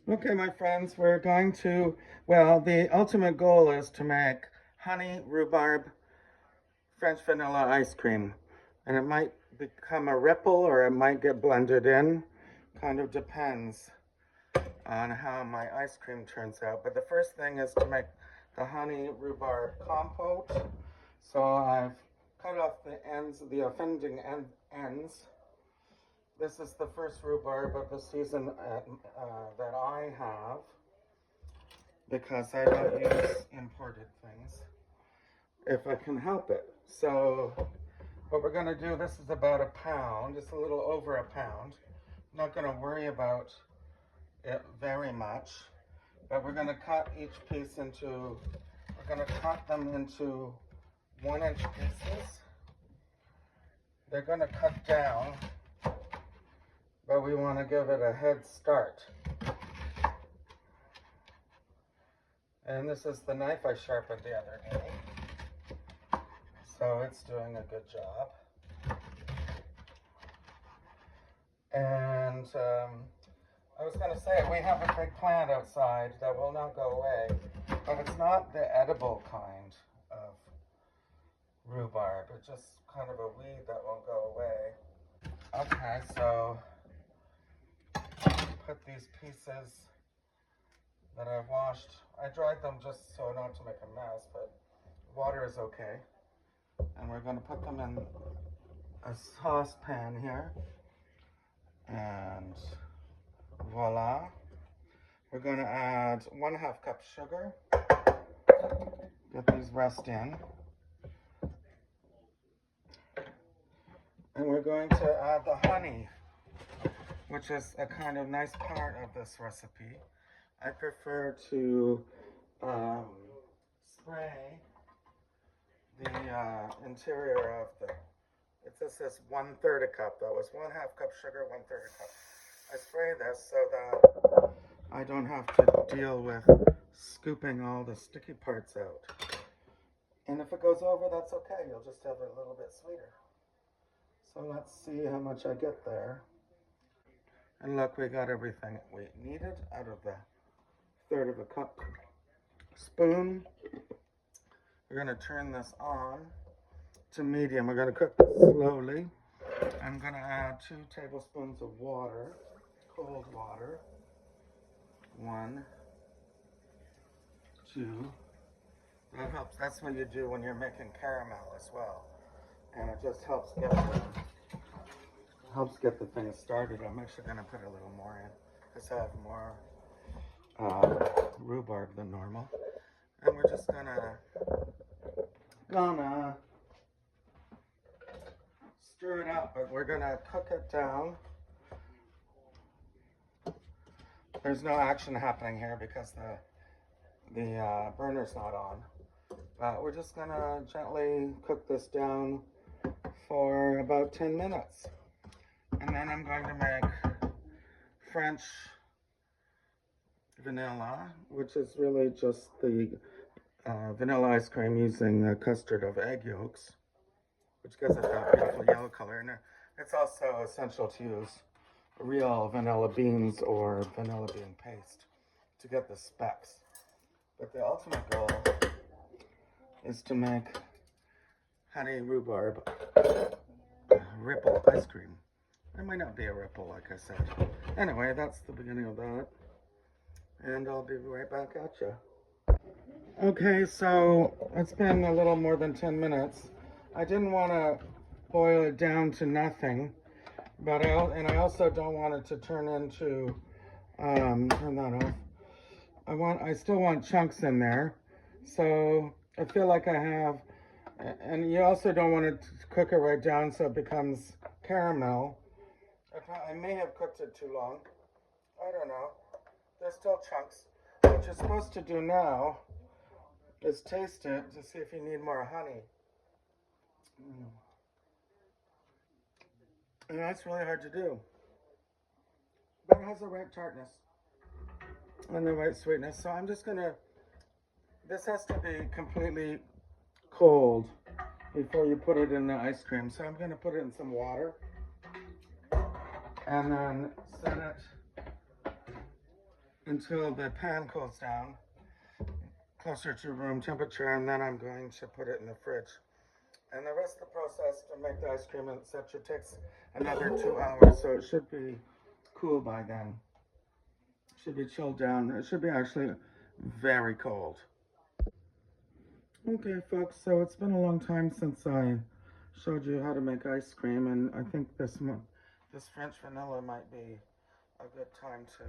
Okay, my friends, we're going to, well, the ultimate goal is to make honey rhubarb French vanilla ice cream. And it might become a ripple or it might get blended in. Kind of depends on how my ice cream turns out. But the first thing is to make the honey rhubarb compote. So I've cut off the ends, the offending ends. This is the first rhubarb of the season that I have because I don't use imported things if I can help it. So what we're going to do, this is about a pound, just a little over a pound. I'm not going to worry about it very much, but we're going to cut each piece into, we're going to cut them into 1-inch pieces. They're going to cut down, but we want to give it a head start. And this is the knife I sharpened the other day, so it's doing a good job. And I was going to say, we have a big plant outside that will not go away, but it's not the edible kind of rhubarb. It's just kind of a weed that won't go away. Okay, so put these pieces that I've washed. I dried them just so not to make a mess, but water is okay. And we're going to put them in a saucepan here. And voila. We're going to add 1/2 cup sugar. Get these rest in. And we're going to add the honey, which is a kind of nice part of this recipe. I prefer to spray the interior of the, it just says 1/3 cup. That was 1/2 cup sugar, 1/3 cup. I spray this so that I don't have to deal with scooping all the sticky parts out. And if it goes over, that's okay. You'll just have it a little bit sweeter. So let's see how much I get there. And look, we got everything we needed out of the 1/3 of a cup spoon. We're going to turn this on to medium. We're going to cook this slowly. I'm going to add 2 tablespoons of water, cold water. 1, 2. That helps. That's what you do when you're making caramel as well. And it just helps get the thing started. I'm actually going to put a little more in because I have more rhubarb than normal. And we're just gonna stir it up, but we're gonna cook it down. There's no action happening here because the burner's not on. But we're just gonna gently cook this down for about 10 minutes. And then I'm going to make French vanilla, which is really just the vanilla ice cream using a custard of egg yolks, which gives it that beautiful yellow color. And it's also essential to use real vanilla beans or vanilla bean paste to get the specks. But the ultimate goal is to make honey rhubarb ripple ice cream. It might not be a ripple, like I said. Anyway, that's the beginning of that. And I'll be right back at you. Okay, so it's been a little more than 10 minutes. I didn't want to boil it down to nothing, but I also don't want it to turn into, turn that off. I still want chunks in there. So I feel like I have, and you also don't want to cook it right down so it becomes caramel. I may have cooked it too long. I don't know. There's still chunks. What you're supposed to do now is taste it to see if you need more honey. And that's really hard to do. But it has the right tartness and the right sweetness. So I'm just gonna, this has to be completely cold before you put it in the ice cream. So I'm gonna put it in some water and then set it until the pan cools down closer to room temperature, and then I'm going to put it in the fridge. And the rest of the process to make the ice cream, etc., takes another 2 hours, so it should be cool by then. It should be chilled down. It should be actually very cold. Okay, folks, so it's been a long time since I showed you how to make ice cream, and I think this French vanilla might be a good time to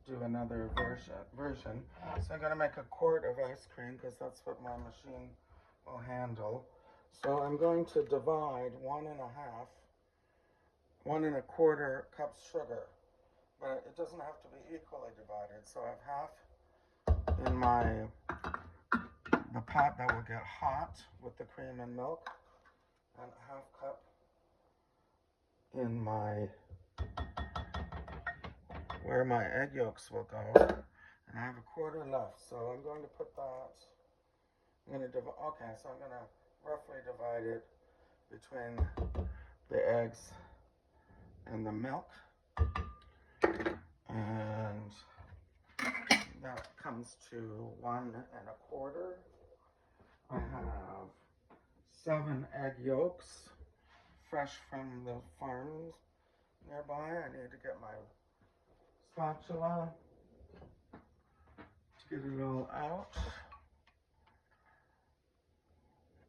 do another version. So I'm going to make a quart of ice cream because that's what my machine will handle. So I'm going to divide 1 1/4 cups sugar, but it doesn't have to be equally divided. So I have half in the pot that will get hot with the cream and milk, and a half cup in where my egg yolks will go, and I have a quarter left, so I'm going to put that, I'm going to okay, so I'm going to roughly divide it between the eggs and the milk, and that comes to 1 1/4. I have 7 egg yolks, fresh from the farms nearby. I need to get my spatula to get it all out.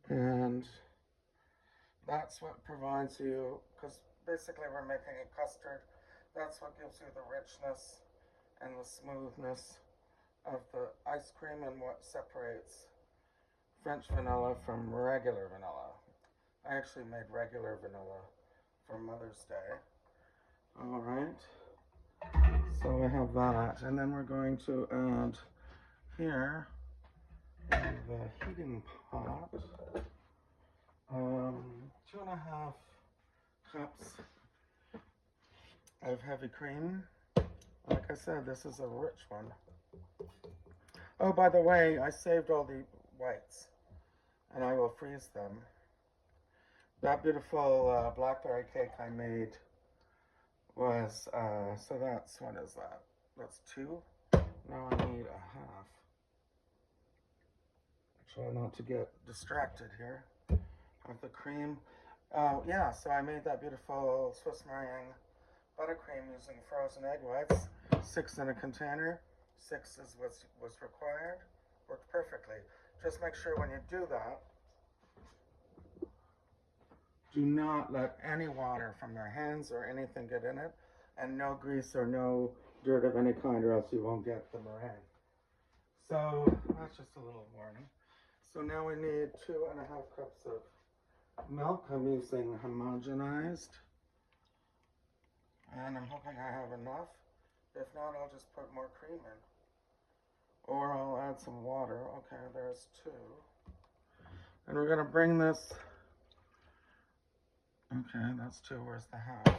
And that's what provides you, because basically we're making a custard. That's what gives you the richness and the smoothness of the ice cream, and what separates French vanilla from regular vanilla. I actually made regular vanilla for Mother's Day. All right. So we have that, and then we're going to add here in the heating pot 2.5 cups of heavy cream. Like I said, this is a rich one. Oh, by the way, I saved all the whites, and I will freeze them. That beautiful blackberry cake I made was, so that's, what is that? That's 2. Now I need a half. Try not to get distracted here. Have the cream. Yeah, so I made that beautiful Swiss meringue buttercream using frozen egg whites. 6 in a container. 6 is what was required. Worked perfectly. Just make sure when you do that, do not let any water from their hands or anything get in it, and no grease or no dirt of any kind, or else you won't get the meringue. So that's just a little warning. So now we need 2.5 cups of milk. I'm using homogenized, and I'm hoping I have enough. If not, I'll just put more cream in, or I'll add some water. Okay, there's 2. And we're gonna bring this, okay, that's 2, where's the half?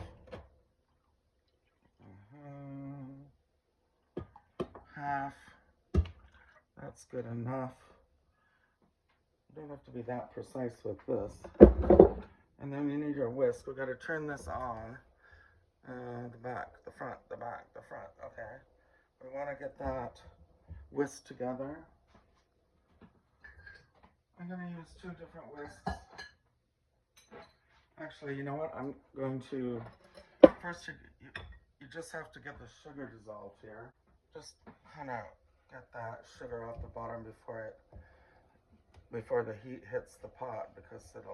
Half, that's good enough. You don't have to be that precise with this. And then you need your whisk. We've got to turn this on. The back, the front, the back, the front. Okay. We want to get that whisked together. I'm going to use 2 different whisks. Actually, you know what? I'm going to, first you just have to get the sugar dissolved here. Just kind of get that sugar off the bottom before the heat hits the pot, because it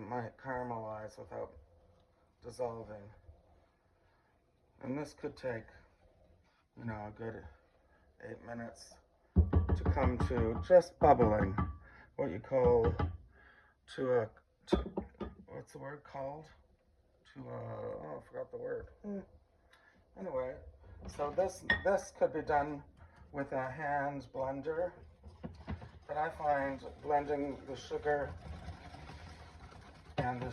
might caramelize without dissolving. And this could take, you know, a good 8 minutes to come to just bubbling, what you call what's the word called? Oh, I forgot the word. Anyway, so this could be done with a hand blender, but I find blending the sugar and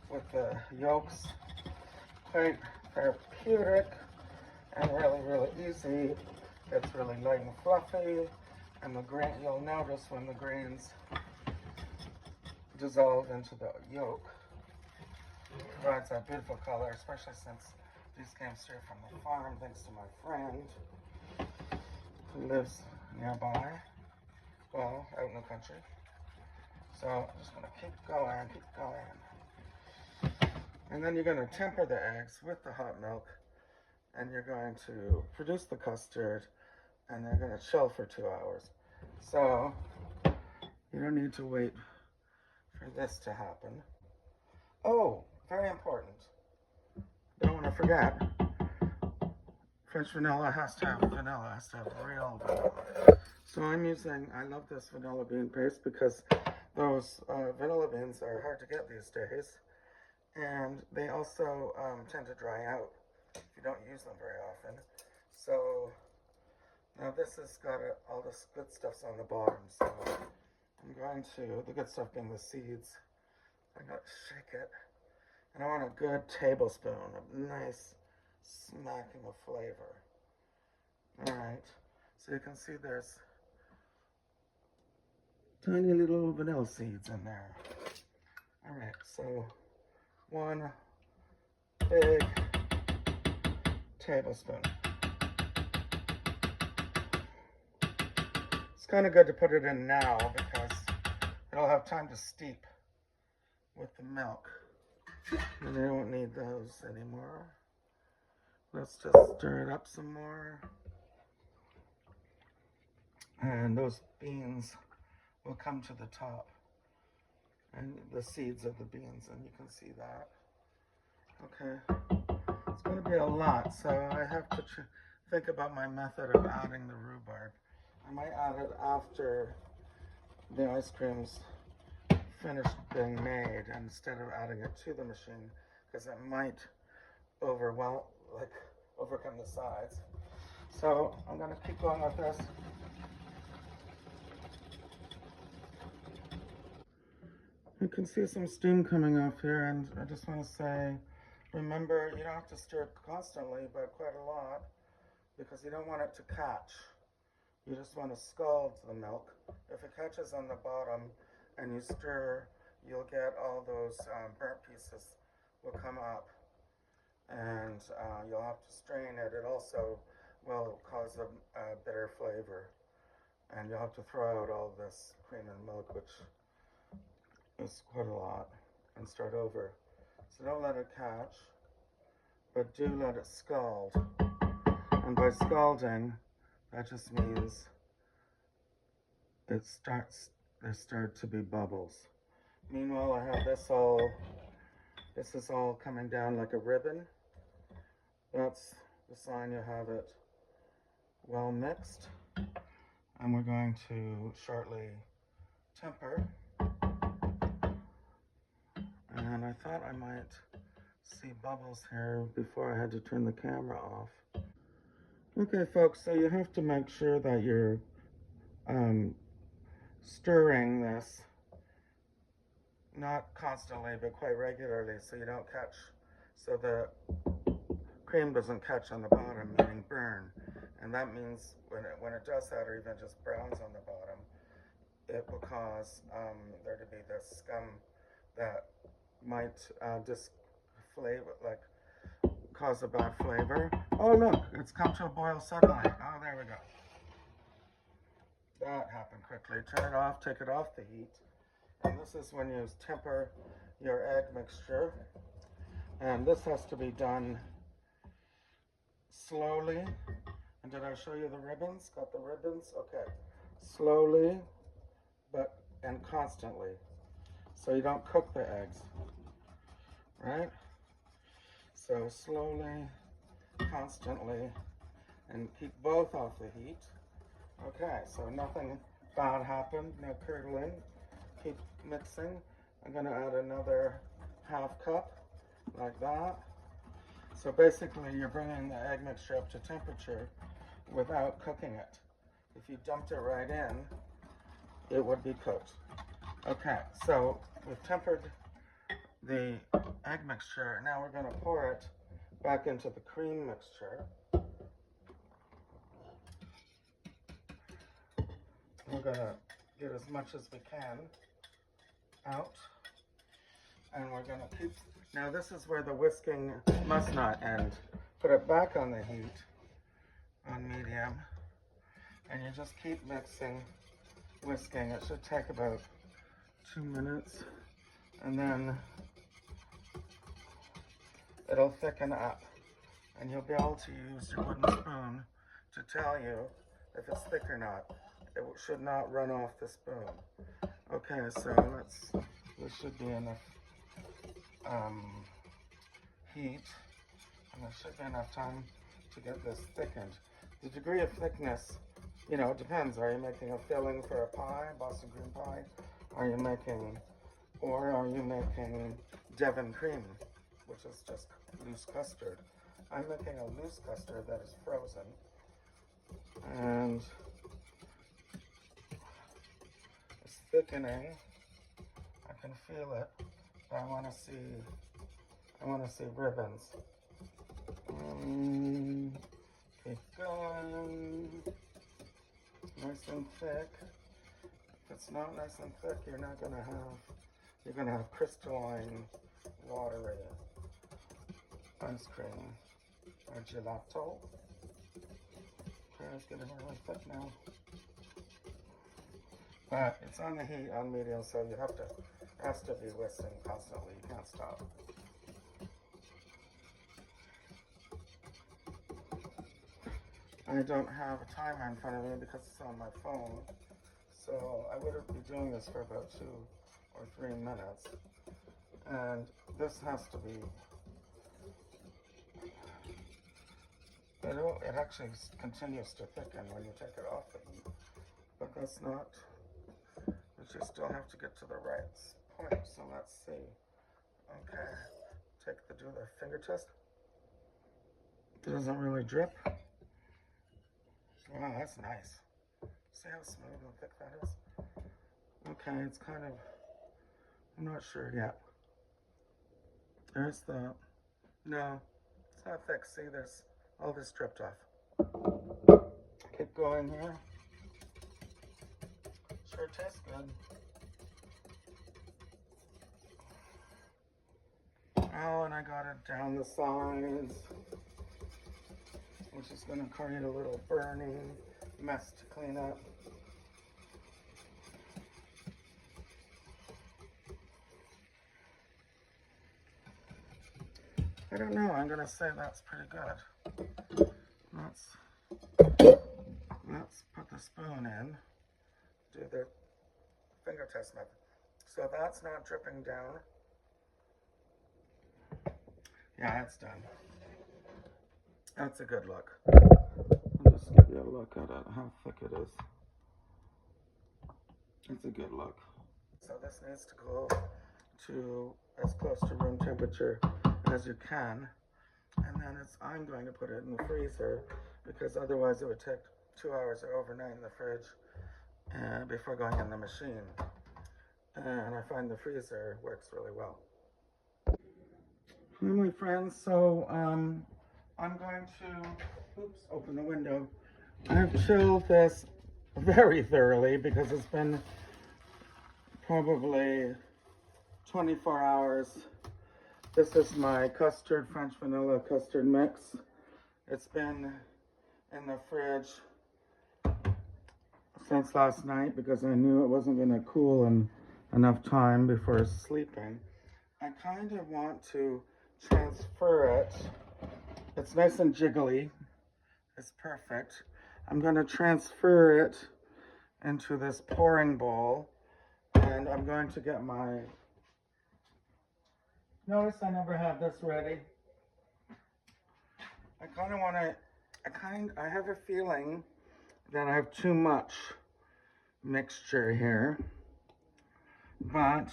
with the yolks quite therapeutic and really, really easy. It's really light and fluffy, and the grain, you'll notice when the grains dissolve into the yolk, it provides that beautiful color, especially since These came straight from the farm thanks to my friend who lives nearby, well, out in the country. So I'm just going to keep going. And then you're going to temper the eggs with the hot milk, and you're going to produce the custard, and they're going to chill for 2 hours. So you don't need to wait for this to happen. Oh, very important. Don't want to forget, French vanilla has to have real vanilla. So I love this vanilla bean paste because those vanilla beans are hard to get these days. And they also tend to dry out if you don't use them very often. So now this has got all this good stuff's on the bottom. So I'm going to, the good stuff being the seeds, I'm going to shake it. And I want a good tablespoon of nice smacking of flavor. Alright, so you can see there's tiny little vanilla seeds in there. Alright, so 1 big tablespoon. It's kind of good to put it in now because it'll have time to steep with the milk. And I don't need those anymore. Let's just stir it up some more. And those beans will come to the top. And the seeds of the beans, and you can see that. Okay. It's going to be a lot, so I have to think about my method of adding the rhubarb. I might add it after the ice cream's finished being made instead of adding it to the machine, because it might overcome the sides. So I'm going to keep going with this. You can see some steam coming off here, and I just want to say, remember, you don't have to stir it constantly, but quite a lot, because you don't want it to catch. You just want to scald the milk. If it catches on the bottom and you stir, you'll get all those burnt pieces will come up, and you'll have to strain it. It also will cause a bitter flavor, and you'll have to throw out all this cream and milk, which is quite a lot, and start over. So don't let it catch, but do let it scald. And by scalding, that just means there start to be bubbles. Meanwhile, I have this is all coming down like a ribbon. That's the sign you have it well mixed. And we're going to shortly temper. And I thought I might see bubbles here before I had to turn the camera off. Okay, folks, so you have to make sure that you're stirring this, not constantly, but quite regularly, so you don't catch, so the cream doesn't catch on the bottom, meaning burn. And that means when it does that, or even just browns on the bottom, it will cause there to be this scum that might cause a bad flavor. Oh look, it's come to a boil suddenly. Oh, there we go. That happened quickly. Turn it off, take it off the heat. And this is when you temper your egg mixture. And this has to be done slowly. And did I show you the ribbons? Got the ribbons? Okay. Slowly, and constantly. So you don't cook the eggs. Right? So slowly, constantly, and keep both off the heat. Okay, so nothing bad happened, no curdling. Keep mixing. I'm going to add another ½ cup, like that. So basically you're bringing the egg mixture up to temperature without cooking it. If you dumped it right in, it would be cooked. Okay, so we've tempered the egg mixture. Now we're going to pour it back into the cream mixture. We're going to get as much as we can out. And we're going to keep, now this is where the whisking must not end. put it back on the heat, on medium, and you just keep mixing, whisking. It should take about 2 minutes, and then it'll thicken up, and you'll be able to use your wooden spoon to tell you if it's thick or not. It should not run off the spoon. Okay, so this should be enough heat, and there should be enough time to get this thickened. The degree of thickness, you know, it depends. Are you making a filling for a pie, Boston cream pie? Are you making Devon cream, which is just loose custard? I'm making a loose custard that is frozen, and it's thickening. I can feel it, but I want to see ribbons. Keep going. Nice and thick. If it's not nice and thick, you're gonna have crystalline, watery ice cream or gelato. Okay, it's getting really thick now. But it's on the heat on medium, so it has to be whisking constantly. You can't stop. I don't have a timer in front of me because it's on my phone, so I would be doing this for about 2 or 3 minutes, and this has to be, it actually continues to thicken when you take it off the heat, but that's not, but you still have to get to the right point. So let's see. Okay, do the finger test. It doesn't really drip. Wow, that's nice. See how smooth and thick that is? Okay, it's kind of, I'm not sure yet. There's the, no, it's not thick. See, there's all this dripped off. Keep going here. Sure tastes good. Oh, and I got it down the sides, which is going to create a little burning mess to clean up. I don't know, I'm going to say that's pretty good. Let's put the spoon in, do the finger test method. So that's not dripping down. Yeah, it's done. That's a good look. I'll just give you a look at it, how thick it is. It's a good look. So this needs to go to as close to room temperature as you can. And then I'm going to put it in the freezer because otherwise it would take 2 hours or overnight in the fridge before going in the machine. And I find the freezer works really well. My friends, so I'm going to, open the window. I've chilled this very thoroughly because it's been probably 24 hours. This is my custard, French vanilla custard mix. It's been in the fridge since last night because I knew it wasn't going to cool in enough time before sleeping. I kind of want to transfer it. It's nice and jiggly. It's perfect. I'm going to transfer it into this pouring bowl, and I'm going to get my, notice I never have this ready. I have a feeling that I have too much mixture here, but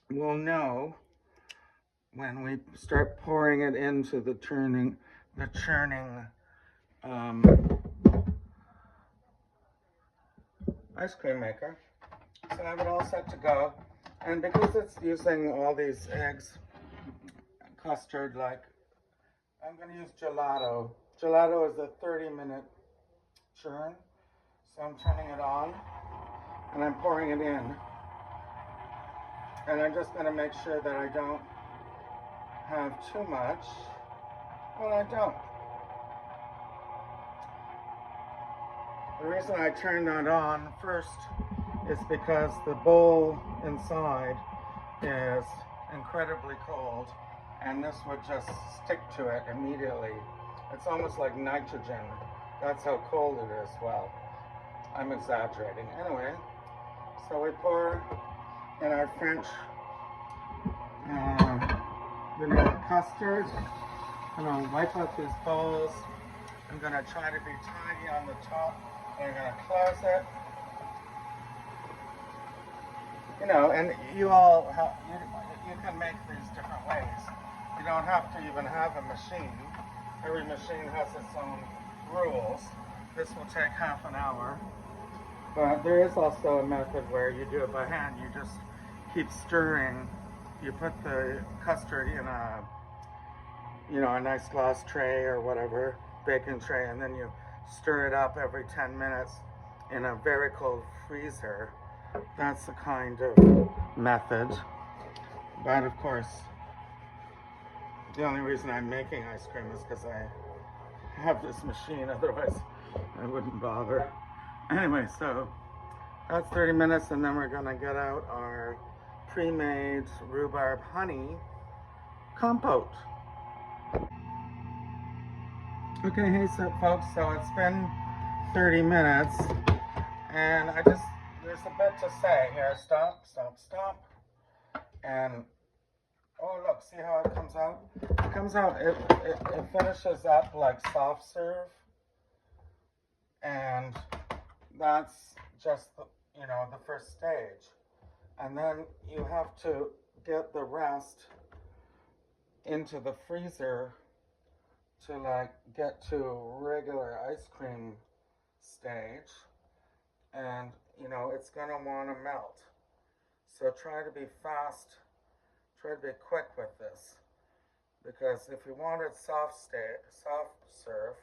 we'll know when we start pouring it into the churning ice cream maker. So I have it all set to go, and because it's using all these eggs, custard, like, I'm going to use gelato. Gelato is a 30-minute churn, so I'm turning it on and I'm pouring it in, and I'm just going to make sure that I don't have too much. Well, I don't. The reason I turned that on first is because the bowl inside is incredibly cold, and this would just stick to it immediately. It's almost like nitrogen. That's how cold it is. Well, I'm exaggerating. Anyway, so we pour in our French vanilla custard. I'm gonna wipe out these bowls. I'm gonna try to be tidy on the top. I'm gonna close it. You know, and you all have, you can make these different ways. You don't have to even have a machine. Every machine has its own rules. This will take half an hour. But there is also a method where you do it by hand. You just keep stirring. You put the custard in a, you know, a nice glass tray or whatever, baking tray, and then you stir it up every 10 minutes in a very cold freezer. That's the kind of method. But of course, the only reason I'm making ice cream is because I have this machine, otherwise I wouldn't bother. Anyway, so that's 30 minutes, and then we're gonna get out our pre-made rhubarb honey compote. Okay, hey folks, so it's been 30 minutes, and there's a bit to say here. Stop, stop, stop. And, oh look, see how it comes out? It comes out, it finishes up like soft serve. And that's just, the first stage. And then you have to get the rest into the freezer to like get to regular ice cream stage. And, it's gonna wanna melt. So try to be fast, try to be quick with this. Because if you wanted soft serve,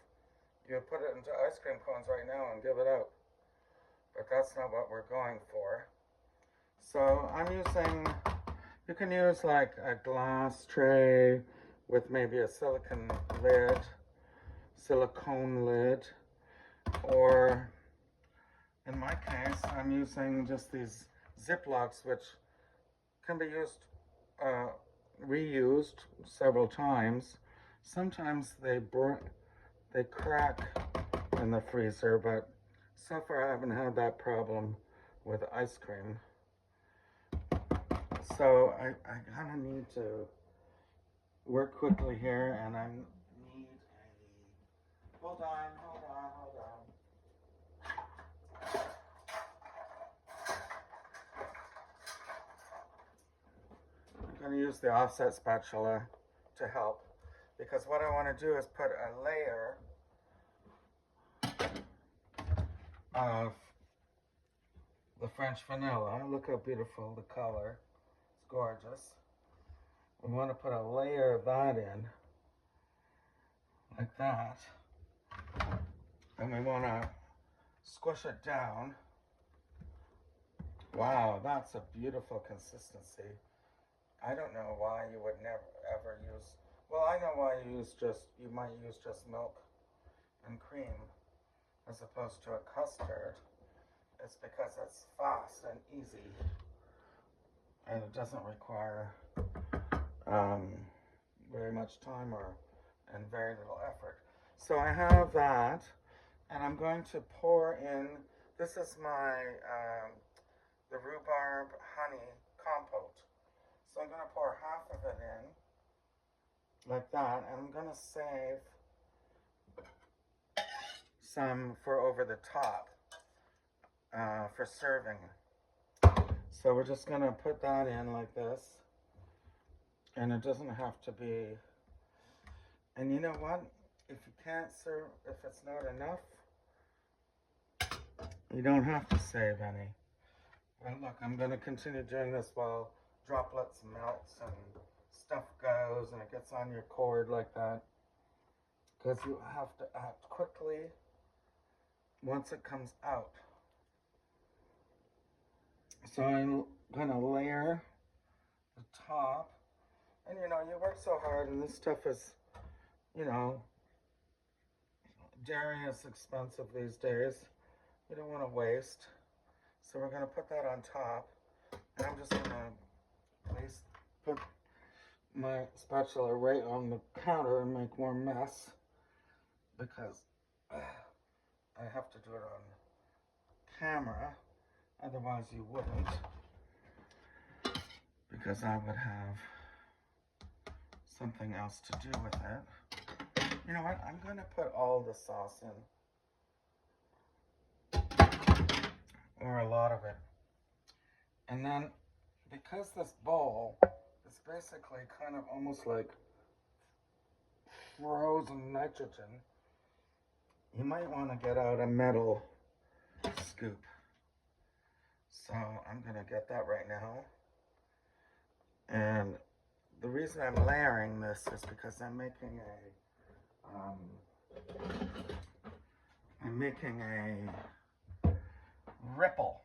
you would put it into ice cream cones right now and give it out. But that's not what we're going for. So I'm using, you can use like a glass tray with maybe a silicone lid, or in my case, I'm using just these Ziplocs, which can be used, reused several times. Sometimes they crack in the freezer, but so far I haven't had that problem with ice cream. So I kind of need to work quickly here, and I need a, hold on. I'm going to use the offset spatula to help, because what I want to do is put a layer of the French vanilla. Look how beautiful the color. It's gorgeous. We want to put a layer of that in, like that. And we want to squish it down. Wow, that's a beautiful consistency. I don't know why you would never ever use, well, I know why you might use just milk and cream as opposed to a custard. It's because it's fast and easy, and it doesn't require very much time and very little effort. So I have that, and I'm going to pour in, this is my the rhubarb honey compote. So I'm going to pour half of it in, like that, and I'm going to save some for over the top for serving. So we're just going to put that in like this, and it doesn't have to be, and you know what? If you can't serve, if it's not enough, you don't have to save any. But look, I'm going to continue doing this while droplets melts and stuff goes and it gets on your cord like that, because you have to act quickly once it comes out. So I'm going to layer the top, and you work so hard, and this stuff is you know, dairy is expensive these days. We don't want to waste. So we're going to put that on top. And I'm just going to put my spatula right on the counter and make more mess. Because I have to do it on camera. Otherwise you wouldn't. Because I would have something else to do with it. You know what? I'm going to put all the sauce in. Or a lot of it. And then, because this bowl is basically kind of almost like frozen nitrogen, you might want to get out a metal scoop. So I'm going to get that right now. And the reason I'm layering this is because I'm making a ripple.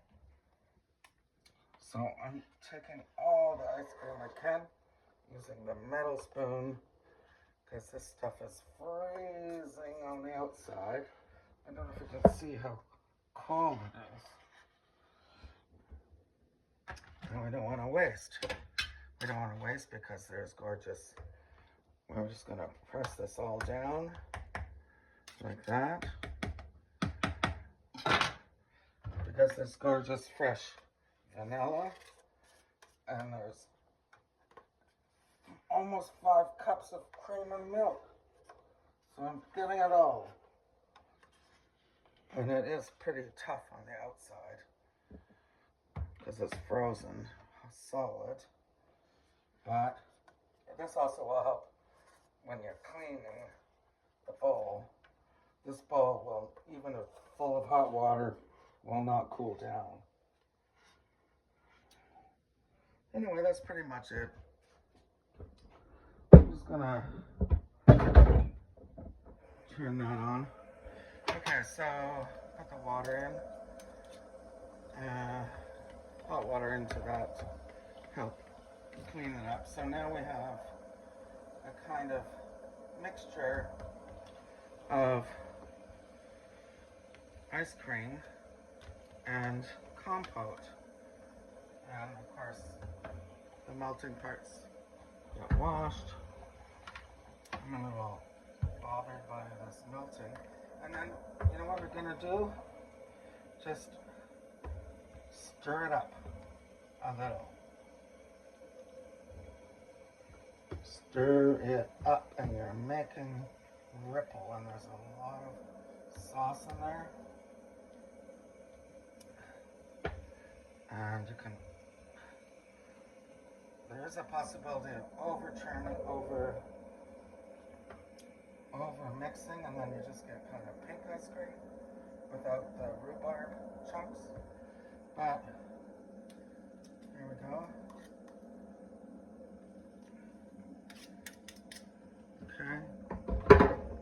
So I'm taking all the ice cream I can using the metal spoon because this stuff is freezing on the outside. I don't know if you can see how cold it is. And we don't want to waste. We don't want to waste because there's gorgeous. We're just going to press this all down like that. Because there's gorgeous fresh vanilla. And there's almost 5 cups of cream and milk. So I'm getting it all. And it is pretty tough on the outside because it's frozen solid. But this also will help when you're cleaning the bowl. This bowl will, even if full of hot water, will not cool down. Anyway, that's pretty much it. I'm just gonna turn that on. Okay, so put the water in. Hot water into that to help clean it up. So now we have a kind of mixture of ice cream and compote. And of course, the melting parts get washed. I'm a little bothered by this melting. And then, you know what we're gonna do? Just stir it up a little. Stir it up and you're making ripple, and there's a lot of sauce in there. And you can, there is a possibility of overturning, over mixing, and then you just get kind of pink ice cream without the rhubarb chunks. But here we go. Okay.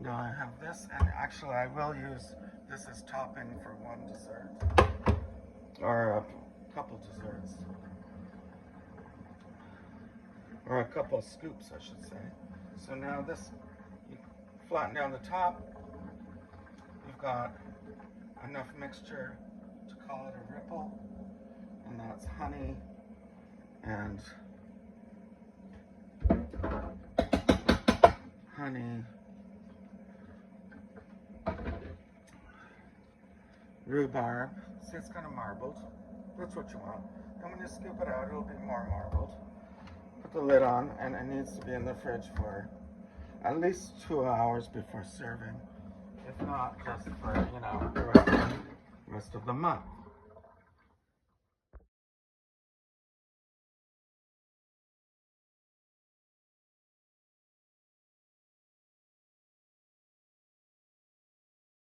Now I have this, and actually I will use this as topping for one dessert. Or a couple desserts. Or a couple scoops, I should say. So now this, you flatten down the top. You've got enough mixture to call it a ripple. And that's honey and rhubarb. See, it's kind of marbled. That's what you want. And when you scoop it out, it'll be more marbled. Put the lid on, and it needs to be in the fridge for at least 2 hours before serving. If not, just for, you know, the rest of the month.